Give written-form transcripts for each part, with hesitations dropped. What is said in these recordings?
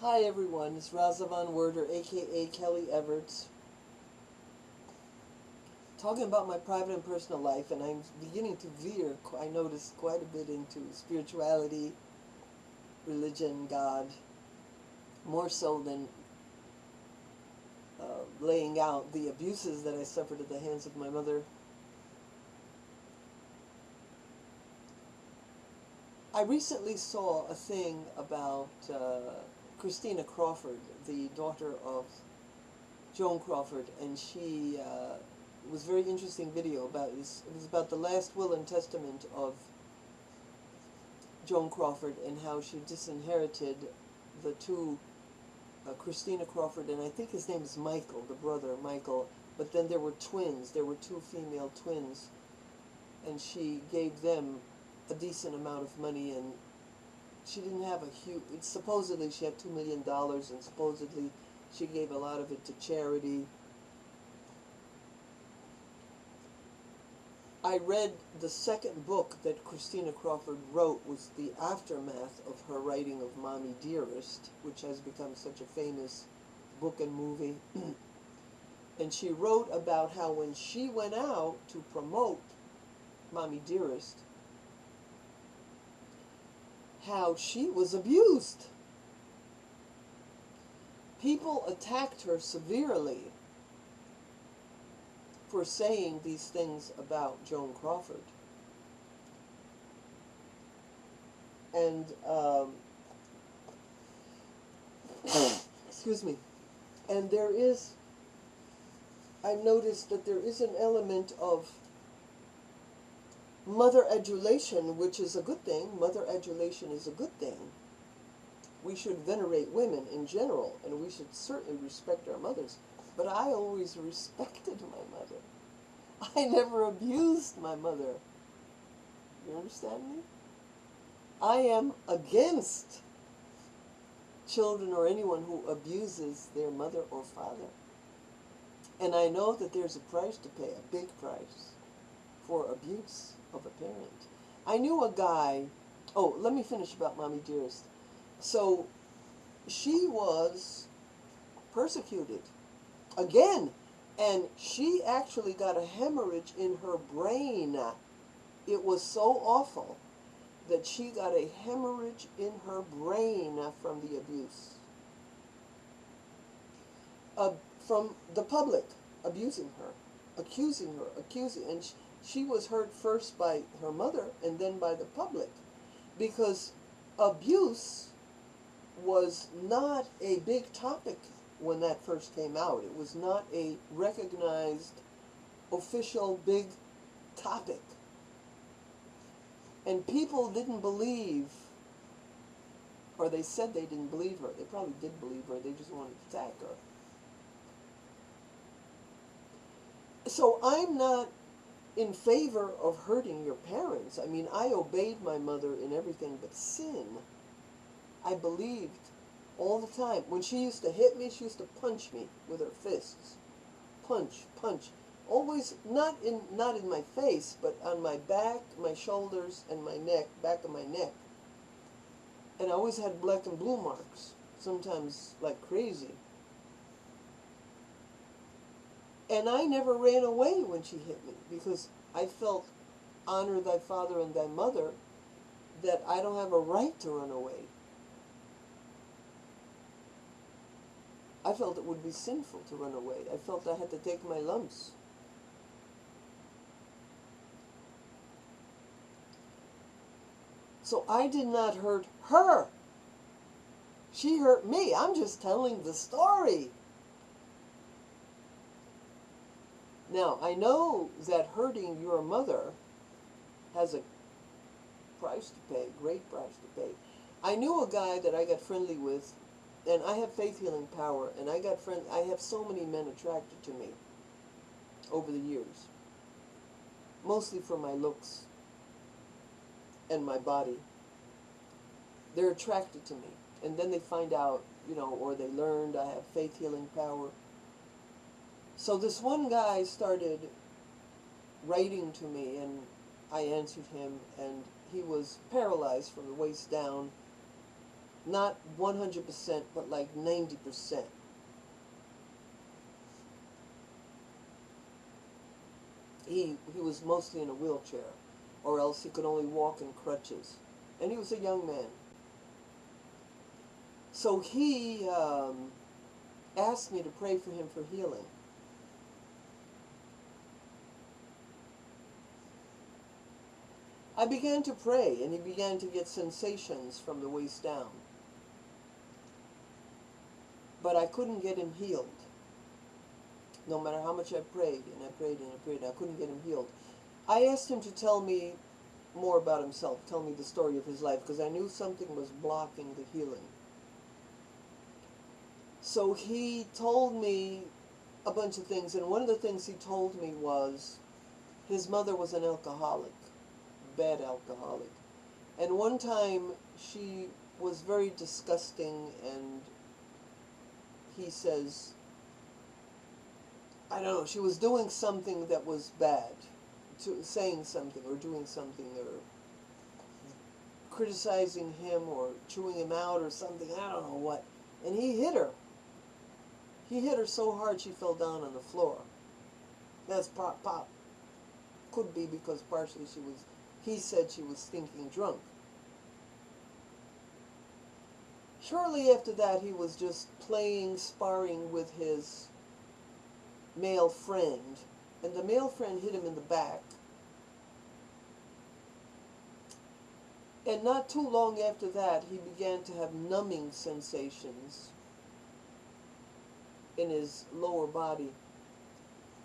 Hi everyone, it's Razavan Werder, aka Kelly Everts, talking about my private and personal life, and I'm beginning to veer, I noticed, quite a bit into spirituality, religion, God, more so than laying out the abuses that I suffered at the hands of my mother. I recently saw a thing about Christina Crawford, the daughter of Joan Crawford, and she was a very interesting video about this. It was about the last will and testament of Joan Crawford and how she disinherited the two, Christina Crawford, and I think his name is Michael, the brother, Michael, but then there were twins, there were two female twins, and she gave them a decent amount of money, and she didn't have a huge, supposedly she had $2 million, and supposedly she gave a lot of it to charity. I read the second book that Christina Crawford wrote, was the aftermath of her writing of Mommy Dearest, which has become such a famous book and movie. And she wrote about how when she went out to promote Mommy Dearest, how she was abused. People attacked her severely for saying these things about Joan Crawford. And, excuse me, and I've noticed that there is an element of mother adulation, which is a good thing. Mother adulation is a good thing. We should venerate women in general, and we should certainly respect our mothers. But I always respected my mother. I never abused my mother. You understand me? I am against children or anyone who abuses their mother or father. And I know that there's a price to pay, a big price, for abuse of a parent. I knew a guy, oh, let me finish about Mommy Dearest. So, she was persecuted again, and she actually got a hemorrhage in her brain. It was so awful that she got a hemorrhage in her brain from the abuse. From the public abusing her, accusing, and she was hurt first by her mother and then by the public, because abuse was not a big topic when that first came out. It was not a recognized, official, big topic. And people didn't believe, or they said they didn't believe her. They probably did believe her. They just wanted to attack her. So I'm not in favor of hurting your parents. I mean, I obeyed my mother in everything but sin. I believed all the time. When she used to hit me, she used to punch me with her fists. Punch, punch. Always, not in my face, but on my back, my shoulders, and my neck, back of my neck. And I always had black and blue marks, sometimes like crazy. And I never ran away when she hit me, because I felt, honor thy father and thy mother, that I don't have a right to run away. I felt it would be sinful to run away. I felt I had to take my lumps. So I did not hurt her. She hurt me. I'm just telling the story. Now, I know that hurting your mother has a price to pay, great price to pay. I knew a guy that I got friendly with, and I have faith healing power, and I have so many men attracted to me over the years, mostly for my looks and my body. They're attracted to me, and then they find out, or they learned I have faith healing power. So this one guy started writing to me, and I answered him, and he was paralyzed from the waist down, Not 100%, but like 90%. He was mostly in a wheelchair, or else he could only walk in crutches. And he was a young man. So he asked me to pray for him for healing. I began to pray, and he began to get sensations from the waist down. But I couldn't get him healed. No matter how much I prayed, and I prayed, and I prayed, I couldn't get him healed. I asked him to tell me more about himself, tell me the story of his life, because I knew something was blocking the healing. So he told me a bunch of things, and one of the things he told me was his mother was an alcoholic, bad alcoholic. And one time she was very disgusting, and he says, I don't know, she was doing something that was bad, saying something or doing something or criticizing him or chewing him out or something, I don't know what. And he hit her. He hit her so hard she fell down on the floor. That's pop, pop. Could be because partially he said she was stinking drunk. Shortly after that, he was just playing, sparring with his male friend, and the male friend hit him in the back. And not too long after that, he began to have numbing sensations in his lower body.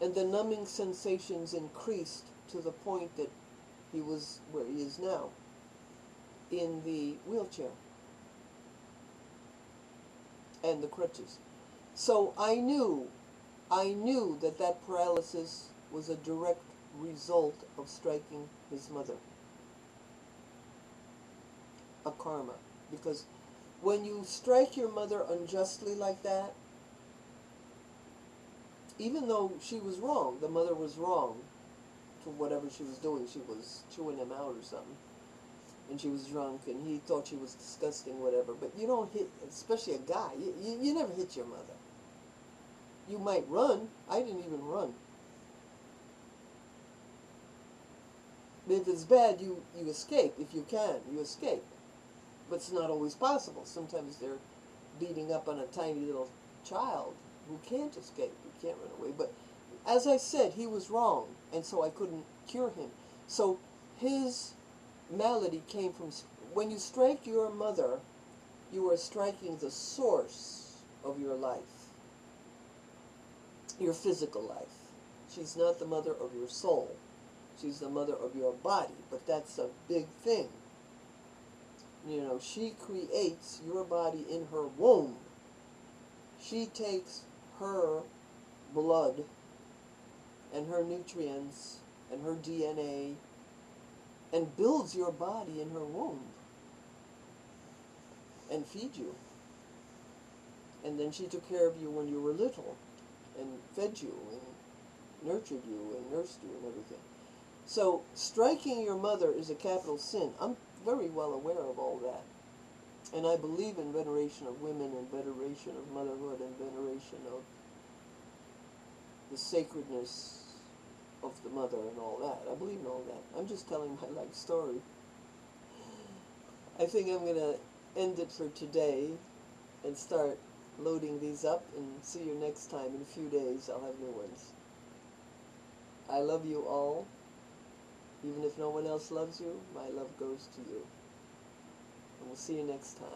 And the numbing sensations increased to the point that he was where he is now, in the wheelchair and the crutches. So I knew that that paralysis was a direct result of striking his mother. A karma. Because when you strike your mother unjustly like that, even though she was wrong, the mother was wrong to whatever she was doing, she was chewing him out or something, and she was drunk, and he thought she was disgusting, whatever, but you don't hit, especially a guy, you never hit your mother. You might run. I didn't even run. But if it's bad, you escape. If you can, you escape. But it's not always possible. Sometimes they're beating up on a tiny little child who can't escape, who can't run away. But as I said, he was wrong, and so I couldn't cure him. So his malady came from, when you strike your mother, you are striking the source of your life. Your physical life. She's not the mother of your soul. She's the mother of your body, but that's a big thing. You know, she creates your body in her womb. She takes her blood and her nutrients and her DNA and builds your body in her womb and feeds you. And then she took care of you when you were little, and fed you, and nurtured you, and nursed you, and everything. So, striking your mother is a capital sin. I'm very well aware of all that. And I believe in veneration of women, and veneration of motherhood, and veneration of the sacredness of the mother, and all that. I believe in all that. I'm just telling my life story. I think I'm going to end it for today, and start loading these up, and see you next time. In a few days I'll have new ones. I love you all. Even if no one else loves you, my love goes to you. And we'll see you next time.